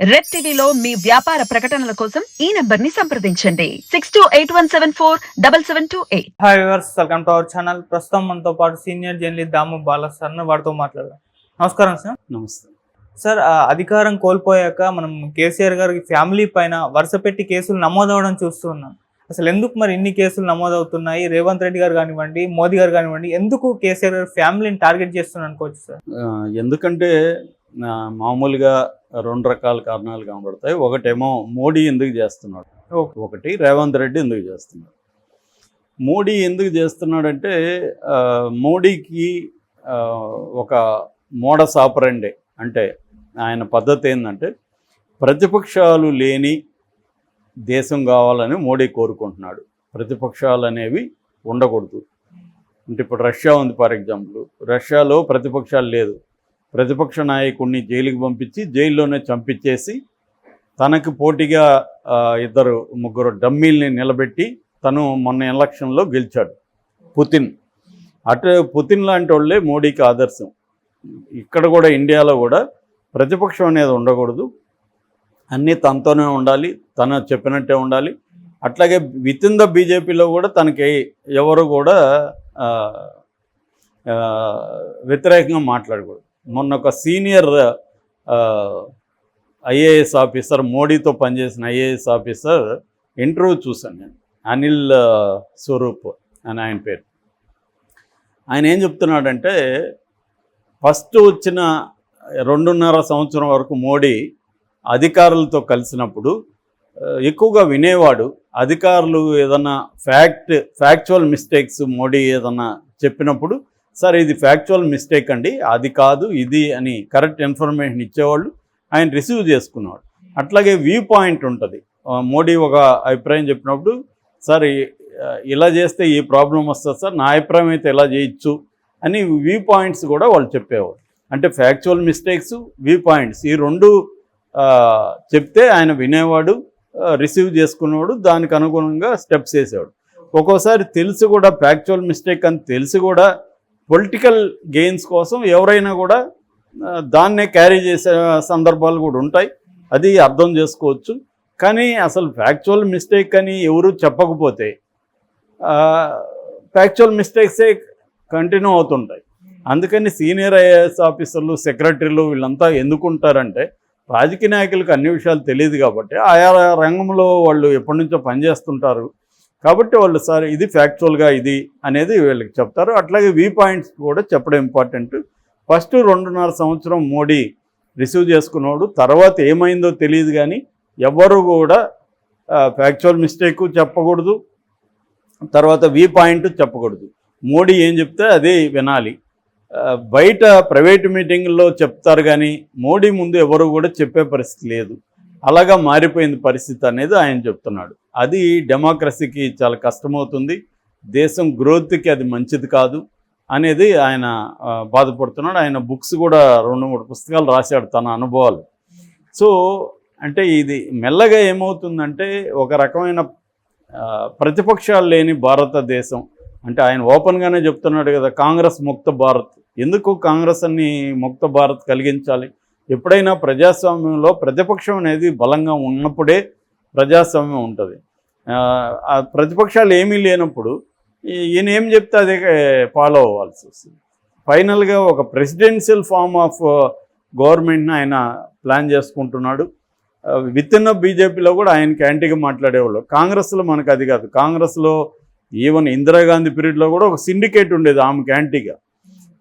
Red టీవీలో మీ వ్యాపార ప్రకటనల కోసం ఈ నంబర్ ని సంప్రదించండి 6281747728. Hi viewers, welcome to our channel. ప్రస్తుతం మనతో పాటు సీనియర్ జర్నలిస్ట్ దాము బాలా సార్ వారితో మాట్లాడదాం. నమస్కారం సార్. నమస్తే సార్, అధికారం కోల్పోయాక మనం కేసీఆర్ గారికి ఫ్యామిలీ పైన వరుస పెట్టి కేసులు నమోదవడం చూస్తున్నాం. అసలు ఎందుకు మరి ఇన్ని కేసులు నమోదవుతున్నాయి? రేవంత్ రెడ్డి గారు కానివ్వండి, మోదీ గారు కానివ్వండి, ఎందుకు కేసీఆర్ గారు ఫ్యామిలీని టార్గెట్ చేస్తున్నారు అనుకోవచ్చు సార్? ఎందుకంటే మామూలుగా రెండు రకాల కారణాలు కనబడతాయి. ఒకటేమో మోడీ ఎందుకు చేస్తున్నాడు, ఒకటి రేవంత్ రెడ్డి ఎందుకు చేస్తున్నాడు. మోడీ ఎందుకు చేస్తున్నాడంటే మోడీకి ఒక మోడస్ ఆపరండే, అంటే ఆయన పద్ధతి ఏంటంటే ప్రతిపక్షాలు లేని దేశం కావాలని మోడీ కోరుకుంటున్నాడు. ప్రతిపక్షాలు అనేవి ఉండకూడదు. అంటే ఇప్పుడు రష్యా ఉంది, ఫర్ ఎగ్జాంపుల్. రష్యాలో ప్రతిపక్షాలు లేదు. ప్రతిపక్ష నాయకుడిని జైలుకి పంపించి జైల్లోనే చంపించేసి తనకు పోటీగా ఇద్దరు ముగ్గురు డమ్మీల్ని నిలబెట్టి తను మొన్న ఎలక్షన్లో గెలిచాడు. పుతిన్ పుతిన్ లాంటి వాళ్ళే మోడీకి ఆదర్శం. ఇక్కడ కూడా ఇండియాలో కూడా ప్రతిపక్షం అనేది ఉండకూడదు, అన్నీ తనతోనే ఉండాలి, తను చెప్పినట్టే ఉండాలి. అట్లాగే విత్ ఇన్ ద బీజేపీలో కూడా తనకి ఎవరు కూడా వ్యతిరేకంగా మాట్లాడకూడదు. మొన్న ఒక సీనియర్ ఐఏఎస్ ఆఫీసర్, మోడీతో పనిచేసిన ఐఏఎస్ ఆఫీసర్ ఇంటర్వ్యూ చూశాను నేను, అనిల్ స్వరూప్ అని ఆయన పేరు. ఆయన ఏం చెప్తున్నాడంటే ఫస్ట్ వచ్చిన 2.5 సంవత్సరం వరకు మోడీ అధికారులతో కలిసినప్పుడు ఎక్కువగా వినేవాడు. అధికారులు ఏదన్నా ఫ్యాక్చువల్ మిస్టేక్స్ మోడీ ఏదన్నా చెప్పినప్పుడు, సార్ ఇది ఫ్యాక్చువల్ మిస్టేక్ అండి, అది కాదు ఇది అని కరెక్ట్ ఇన్ఫర్మేషన్ ఇచ్చేవాళ్ళు. ఆయన రిసీవ్ చేసుకునేవాడు. అట్లాగే వ్యూ పాయింట్ ఉంటుంది. మోడీ ఒక అభిప్రాయం చెప్పినప్పుడు, సార్ ఇలా చేస్తే ఈ ప్రాబ్లం వస్తుంది సార్, నా అభిప్రాయం అయితే ఇలా చేయొచ్చు అని వ్యూ పాయింట్స్ కూడా వాళ్ళు చెప్పేవాడు. అంటే ఫ్యాక్చువల్ మిస్టేక్స్, వ్యూ పాయింట్స్, ఈ రెండు చెప్తే ఆయన వినేవాడు, రిసీవ్ చేసుకునేవాడు, దానికి అనుగుణంగా స్టెప్స్ వేసేవాడు. ఒక్కోసారి తెలిసి కూడా ఫ్యాక్చువల్ మిస్టేక్ అని తెలిసి కూడా పొలిటికల్ గెయిన్స్ కోసం ఎవరైనా కూడా దాన్నే క్యారీ చేసే సందర్భాలు కూడా ఉంటాయి. అది అర్థం చేసుకోవచ్చు. కానీ అసలు ఫ్యాక్చువల్ మిస్టేక్ అని ఎవరు చెప్పకపోతే ఫ్యాక్చువల్ మిస్టేక్సే కంటిన్యూ అవుతుంటాయి. అందుకని సీనియర్ ఐఏఎస్ ఆఫీసర్లు, సెక్రటరీలు వీళ్ళంతా ఎందుకుంటారంటే రాజకీయ నాయకులకు అన్ని విషయాలు తెలియదు కాబట్టి, ఆయా రంగంలో వాళ్ళు ఎప్పటి నుంచో పనిచేస్తుంటారు కాబట్టి వాళ్ళు సార్ ఇది ఫ్యాక్చువల్గా ఇది అనేది వీళ్ళకి చెప్తారు. అట్లాగే వ్యూ పాయింట్స్ కూడా చెప్పడం ఇంపార్టెంట్. ఫస్ట్ 2.5 సంవత్సరం మోడీ రిసీవ్ చేసుకున్నాడు. తర్వాత ఏమైందో తెలియదు, కానీ ఎవరు కూడా ఫ్యాక్చువల్ మిస్టేక్ చెప్పకూడదు, తర్వాత వ్యూ పాయింట్ చెప్పకూడదు. మోడీ ఏం చెప్తే అదే వినాలి. బయట ప్రైవేట్ మీటింగుల్లో చెప్తారు, కానీ మోడీ ముందు ఎవరు కూడా చెప్పే పరిస్థితి లేదు. అలాగా మారిపోయింది పరిస్థితి అనేది ఆయన చెప్తున్నాడు. అది డెమోక్రసీకి చాలా కష్టమవుతుంది, దేశం గ్రోత్కి అది మంచిది కాదు అనేది ఆయన బాధపడుతున్నాడు. ఆయన బుక్స్ కూడా 2-3 పుస్తకాలు రాశాడు తన అనుభవాలు. సో అంటే ఇది మెల్లగా ఏమవుతుందంటే ఒక రకమైన ప్రతిపక్షాలు లేని భారతదేశం, అంటే ఆయన ఓపెన్గానే చెప్తున్నాడు కదా, కాంగ్రెస్ ముక్త భారత్. ఎందుకు కాంగ్రెస్ అని ముక్త భారత్ కలిగించాలి? ఎప్పుడైనా ప్రజాస్వామ్యంలో ప్రతిపక్షం అనేది బలంగా ఉన్నప్పుడే ప్రజాస్వామ్యం ఉంటుంది. ఆ ప్రతిపక్షాలు ఏమీ లేనప్పుడు ఈయన ఏం చెప్తే అదే ఫాలో అవ్వాల్సి వస్తుంది. ఫైనల్గా ఒక ప్రెసిడెన్షియల్ ఫామ్ ఆఫ్ గవర్నమెంట్ని ఆయన ప్లాన్ చేసుకుంటున్నాడు. విత్ ఇన్ బీజేపీలో కూడా ఆయనకి యాంటీగా మాట్లాడేవాళ్ళు. కాంగ్రెస్లో మనకు అది కాదు. కాంగ్రెస్లో ఈవెన్ ఇందిరాగాంధీ పీరియడ్లో కూడా ఒక సిండికేట్ ఉండేది ఆమెకి యాంటీగా.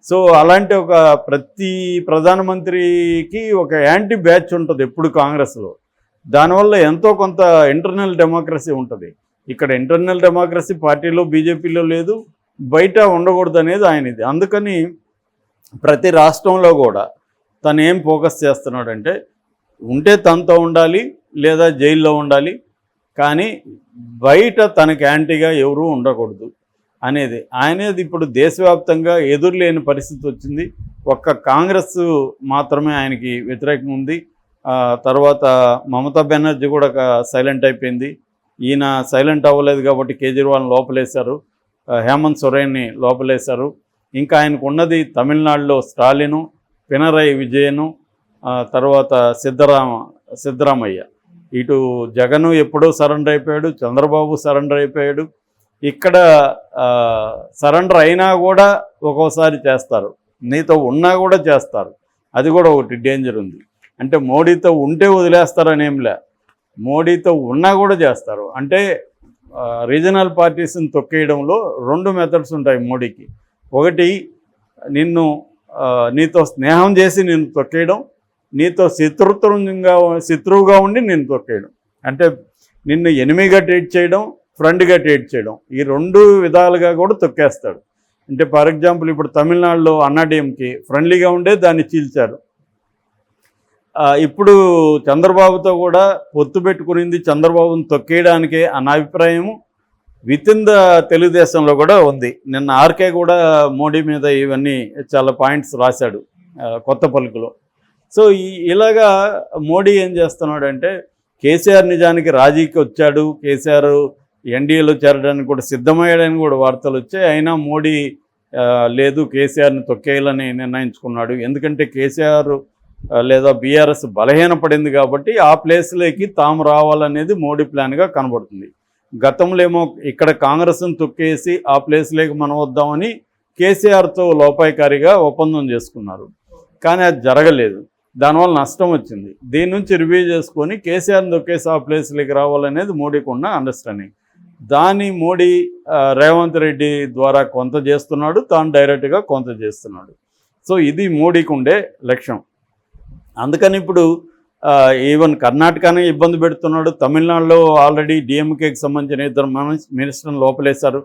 సో అలాంటి ఒక ప్రతి ప్రధానమంత్రికి ఒక యాంటీ బ్యాచ్ ఉంటుంది ఎప్పుడు కాంగ్రెస్లో. దానివల్ల ఎంతో కొంత ఇంటర్నల్ డెమోక్రసీ ఉంటుంది. ఇక్కడ ఇంటర్నల్ డెమోక్రసీ పార్టీలో బీజేపీలో లేదు, బయట ఉండకూడదు అనేది ఆయనది. అందుకని ప్రతి రాష్ట్రంలో కూడా తను ఏం ఫోకస్ చేస్తున్నాడంటే ఉంటే తనతో ఉండాలి లేదా జైల్లో ఉండాలి, కానీ బయట తనకి యాంటీగా ఎవరూ ఉండకూడదు అనేది ఆయనేది. ఇప్పుడు దేశవ్యాప్తంగా ఎదురులేని పరిస్థితి వచ్చింది. ఒక్క కాంగ్రెస్ మాత్రమే ఆయనకి వ్యతిరేకంగా ఉంది. తర్వాత మమతా బెనర్జీ కూడా సైలెంట్ అయిపోయింది. ఈయన సైలెంట్ అవ్వలేదు కాబట్టి కేజ్రీవాల్ని లోపలేశారు, హేమంత్ సోరెన్ని లోపలేశారు. ఇంకా ఆయనకు ఉన్నది తమిళనాడులో స్టాలిను, పినరయి విజయను, తర్వాత సిద్ధరామయ్య. ఇటు జగన్ ఎప్పుడో సరెండర్ అయిపోయాడు, చంద్రబాబు సరెండర్ అయిపోయాడు. ఇక్కడ సరెండర్ అయినా కూడా ఒక్కోసారి చేస్తారు, నీతో ఉన్నా కూడా చేస్తారు. అది కూడా ఒకటి డేంజర్ ఉంది. అంటే మోడీతో ఉంటే వదిలేస్తారని ఏంలే, మోడీతో ఉన్నా కూడా చేస్తారు. అంటే రీజనల్ పార్టీస్ని తొక్కేయడంలో 2 మెథడ్స్ ఉంటాయి మోడీకి. ఒకటి నిన్ను నీతో స్నేహం చేసి నిన్ను తొక్కేయడం, నీతో శత్రువుగా ఉండి నిన్ను తొక్కేయడం. అంటే నిన్ను ఎనిమిగా ట్రీట్ చేయడం, ఫ్రెండ్గా ట్రీట్ చేయడం. ఈ 2 విధాలుగా కూడా తొక్కేస్తాడు. అంటే ఫర్ ఎగ్జాంపుల్ ఇప్పుడు తమిళనాడులో అన్నాడీఎంకి ఫ్రెండ్లీగా ఉండే దాన్ని చీల్చారు. ఇప్పుడు చంద్రబాబుతో కూడా పొత్తు పెట్టుకునింది చంద్రబాబుని తొక్కేయడానికే అన్న అభిప్రాయము వితిన్ ద తెలుగుదేశంలో కూడా ఉంది. నిన్న ఆర్కే కూడా మోడీ మీద ఇవన్నీ చాలా పాయింట్స్ రాశాడు కొత్త పలుకులో. సో ఇలాగా మోడీ ఏం చేస్తున్నాడంటే కేసీఆర్ నిజానికి రాజీకి వచ్చాడు, కేసీఆర్ ఎన్డీఏలో చేరడానికి కూడా సిద్ధమయ్యాడని కూడా వార్తలు వచ్చాయి. అయినా మోడీ లేదు కేసీఆర్ని తొక్కేయాలని నిర్ణయించుకున్నాడు. ఎందుకంటే కేసీఆర్ లేదా బీఆర్ఎస్ బలహీనపడింది కాబట్టి ఆ ప్లేస్లోకి తాము రావాలనేది మోడీ ప్లాన్గా కనబడుతుంది. గతంలో ఏమో ఇక్కడ కాంగ్రెస్ను తొక్కేసి ఆ ప్లేస్లోకి మనం వద్దామని కేసీఆర్తో లోపాయికారిగా ఒప్పందం చేసుకున్నారు. కానీ అది జరగలేదు, దానివల్ల నష్టం వచ్చింది. దీని నుంచి రివ్యూ చేసుకొని కేసీఆర్ని తొక్కేసి ఆ ప్లేస్లోకి రావాలనేది మోడీకి ఉన్న అండర్స్టాండింగ్. దాన్ని మోడీ రేవంత్ రెడ్డి ద్వారా కొంత చేస్తున్నాడు, తాను డైరెక్ట్గా కొంత చేస్తున్నాడు. సో ఇది మోడీకి ఉండే లక్ష్యం. అందుకని ఇప్పుడు ఈవెన్ కర్ణాటకనే ఇబ్బంది పెడుతున్నాడు. తమిళనాడులో ఆల్రెడీ డిఎంకేకి సంబంధించిన 2 మినిస్టర్ని లోపలేశారు.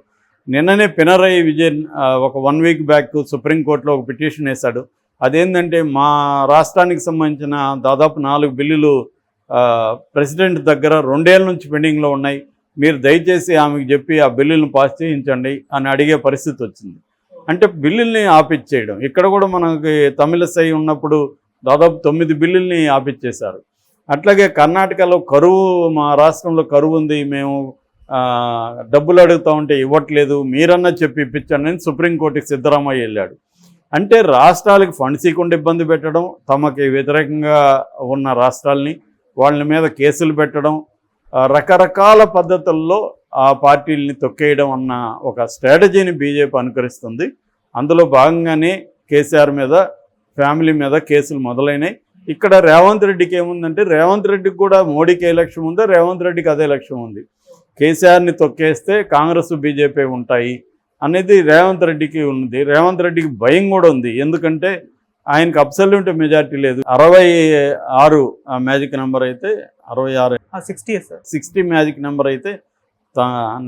నిన్ననే పినరయి విజయన్ ఒక 1 వీక్ బ్యాక్ సుప్రీంకోర్టులో ఒక పిటిషన్ వేశాడు. అదేంటంటే మా రాష్ట్రానికి సంబంధించిన దాదాపు 4 బిల్లులు ప్రెసిడెంట్ దగ్గర 2 ఏళ్ళ నుంచి పెండింగ్లో ఉన్నాయి, మీరు దయచేసి ఆమెకు చెప్పి ఆ బిల్లులను పాస్ చేయించండి అని అడిగే పరిస్థితి వచ్చింది. అంటే బిల్లుల్ని ఆపిచ్చేయడం. ఇక్కడ కూడా మనకి తమిళసై ఉన్నప్పుడు దాదాపు 9 బిల్లుల్ని ఆపిచ్చేశారు. అట్లాగే కర్ణాటకలో కరువు, మా రాష్ట్రంలో కరువు ఉంది, మేము డబ్బులు అడుగుతూ ఉంటే ఇవ్వట్లేదు, మీరన్నా చెప్పి ఇప్పించండి అని సుప్రీంకోర్టుకి సిద్ధరామయ్య వెళ్ళాడు. అంటే రాష్ట్రాలకు ఫండ్స్ ఇవ్వకుండా ఇబ్బంది పెట్టడం, తమకి వ్యతిరేకంగా ఉన్న రాష్ట్రాలని వాళ్ళ మీద కేసులు పెట్టడం, రకరకాల పద్ధతుల్లో ఆ పార్టీలని తొక్కేయడం అన్న ఒక స్ట్రాటజీని బీజేపీ అనుకరిస్తుంది. అందులో భాగంగానే కేసీఆర్ మీద, ఫ్యామిలీ మీద కేసులు మొదలైనాయి. ఇక్కడ రేవంత్ రెడ్డికి ఏముందంటే, రేవంత్ రెడ్డికి కూడా మోడీకి ఏ లక్ష్యం ఉందో రేవంత్ రెడ్డికి అదే లక్ష్యం ఉంది. కేసీఆర్ని తొక్కేస్తే కాంగ్రెస్ బీజేపీ ఉంటాయి అనేది రేవంత్ రెడ్డికి ఉంది. రేవంత్ రెడ్డికి భయం కూడా ఉంది. ఎందుకంటే ఆయనకు అబ్సల్యూట్ మెజారిటీ లేదు. 66 మ్యాజిక్ నెంబర్ అయితే 66 60 మ్యాజిక్ నెంబర్ అయితే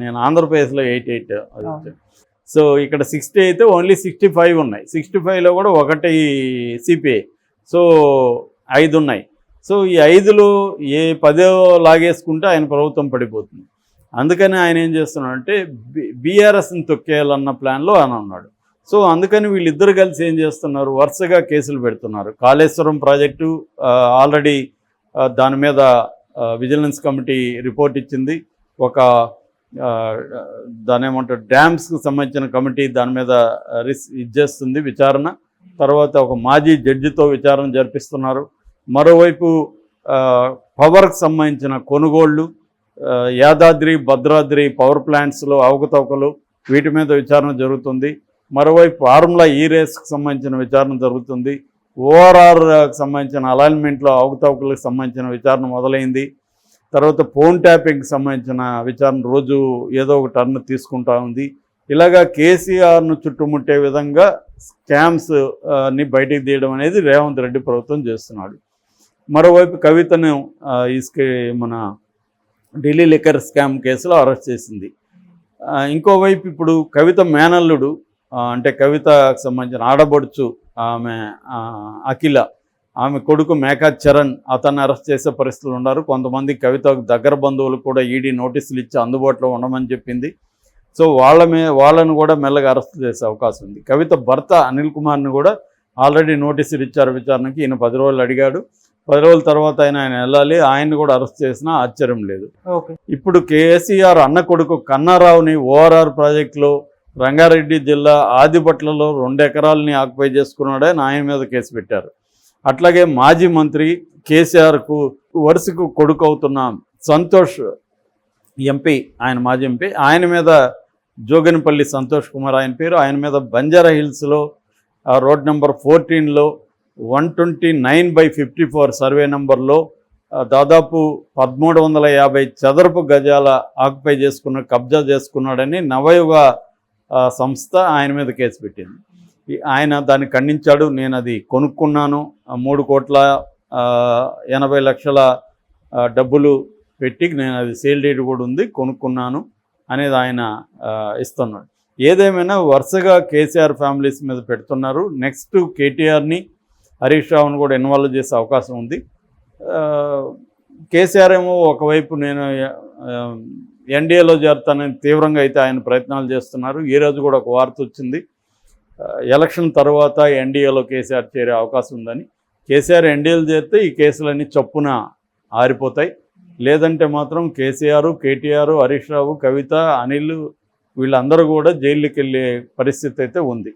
నేను ఆంధ్రప్రదేశ్లో 88. సో ఇక్కడ 60 అయితే ఓన్లీ 65 ఉన్నాయి. 65లో కూడా 1 సిపిఐ. సో 5 ఉన్నాయి. సో ఈ 5లో ఏ 10 లాగేసుకుంటే ఆయన ప్రభుత్వం పడిపోతుంది. అందుకని ఆయన ఏం చేస్తున్నాడంటే బీఆర్ఎస్ని తొక్కేయాలన్న ప్లాన్లో ఆయన ఉన్నాడు. సో అందుకని వీళ్ళిద్దరు కలిసి ఏం చేస్తున్నారు, వరుసగా కేసులు పెడుతున్నారు. కాళేశ్వరం ప్రాజెక్టు ఆల్రెడీ దాని మీద విజిలెన్స్ కమిటీ రిపోర్ట్ ఇచ్చింది. ఒక దాని ఏమంటారు డ్యామ్స్కి సంబంధించిన కమిటీ దాని మీద ఇచ్చేస్తుంది విచారణ. తర్వాత ఒక మాజీ జడ్జితో విచారణ జరిపిస్తున్నారు. మరోవైపు పవర్కి సంబంధించిన కొనుగోళ్లు, యాదాద్రి భద్రాద్రి పవర్ ప్లాంట్స్లో అవకతవకలు, వీటి మీద విచారణ జరుగుతుంది. మరోవైపు ఫార్ములా ఈ రేస్కి సంబంధించిన విచారణ జరుగుతుంది. ఓఆర్ఆర్కి సంబంధించిన అలైన్మెంట్లో అవకతవకలకు సంబంధించిన విచారణ మొదలైంది. తర్వాత ఫోన్ ట్యాపింగ్కి సంబంధించిన విచారణ రోజు ఏదో ఒక టర్న్ తీసుకుంటా ఉంది. ఇలాగా కేసీఆర్ను చుట్టుముట్టే విధంగా స్కామ్స్ని బయటికి తీయడం అనేది రేవంత్ రెడ్డి ప్రభుత్వం చేస్తున్నాడు. మరోవైపు కవితను మన ఢిల్లీ లిక్కర్ స్కామ్ కేసులో అరెస్ట్ చేసింది. ఇంకోవైపు ఇప్పుడు కవిత మేనల్లుడు, అంటే కవితకు సంబంధించిన ఆడబడుచు ఆమె అఖిల, ఆమె కొడుకు మేకా చరణ్, అతన్ని అరెస్ట్ చేసే పరిస్థితులు ఉన్నారు. కొంతమంది కవితకు దగ్గర బంధువులు కూడా ఈడీ నోటీసులు ఇచ్చి అందుబాటులో ఉండమని చెప్పింది. సో వాళ్ళను కూడా మెల్లగా అరెస్ట్ చేసే అవకాశం ఉంది. కవిత భర్త అనిల్ కుమార్ని కూడా ఆల్రెడీ నోటీసులు ఇచ్చారు విచారణకి. ఈయన 10 రోజులు అడిగాడు. 10 రోజుల తర్వాత ఆయన వెళ్ళాలి. ఆయన్ని కూడా అరెస్ట్ చేసినా ఆశ్చర్యం లేదు. ఇప్పుడు కేసీఆర్ అన్న కొడుకు కన్నారావుని ఓఆర్ఆర్ ప్రాజెక్టులో రంగారెడ్డి జిల్లా ఆదిపట్లలో 2 ఎకరాలని ఆక్యుపై చేసుకున్నాడని ఆయన మీద కేసు పెట్టారు. అట్లాగే మాజీ మంత్రి కేసీఆర్కు వరుసకు కొడుకు అవుతున్న సంతోష్ ఎంపీ, ఆయన మాజీ ఎంపీ, ఆయన మీద జోగనిపల్లి సంతోష్ కుమార్ ఆయన పేరు, ఆయన మీద బంజారా హిల్స్లో రోడ్ నెంబర్ 14లో 129/54 సర్వే నెంబర్లో దాదాపు 1350 చదరపు గజాల ఆక్యుపై కబ్జా చేసుకున్నాడని నవయుగ సంస్థ ఆయన మీద కేసు పెట్టింది. ఆయన దాన్ని ఖండించాడు. నేను అది కొనుక్కున్నాను, 3,80,00,000 డబ్బులు పెట్టి నేను అది సేల్ డేట్ కూడా ఉంది, కొనుక్కున్నాను అనేది ఆయన ఇస్తున్నాడు. ఏదేమైనా వరుసగా కేసీఆర్ ఫ్యామిలీస్ మీద పెడుతున్నారు. నెక్స్ట్ కేటీఆర్ని, హరీష్ రావుని కూడా ఇన్వాల్వ్ చేసే అవకాశం ఉంది. కేసీఆర్ ఏమో ఒకవైపు నేను ఎన్డీఏలో చేరుతానని తీవ్రంగా అయితే ఆయన ప్రయత్నాలు చేస్తున్నారు. ఈరోజు కూడా ఒక వార్త వచ్చింది, ఎలక్షన్ తర్వాత ఎన్డీఏలో కేసీఆర్ చేరే అవకాశం ఉందని. కేసీఆర్ ఎన్డీఏలో చేరితే ఈ కేసులన్నీ చప్పున ఆరిపోతాయి. లేదంటే మాత్రం కేసీఆర్, కేటీఆర్, హరీష్ రావు, కవిత, అనిల్ వీళ్ళందరూ కూడా జైలుకి వెళ్ళే పరిస్థితి అయితే ఉంది.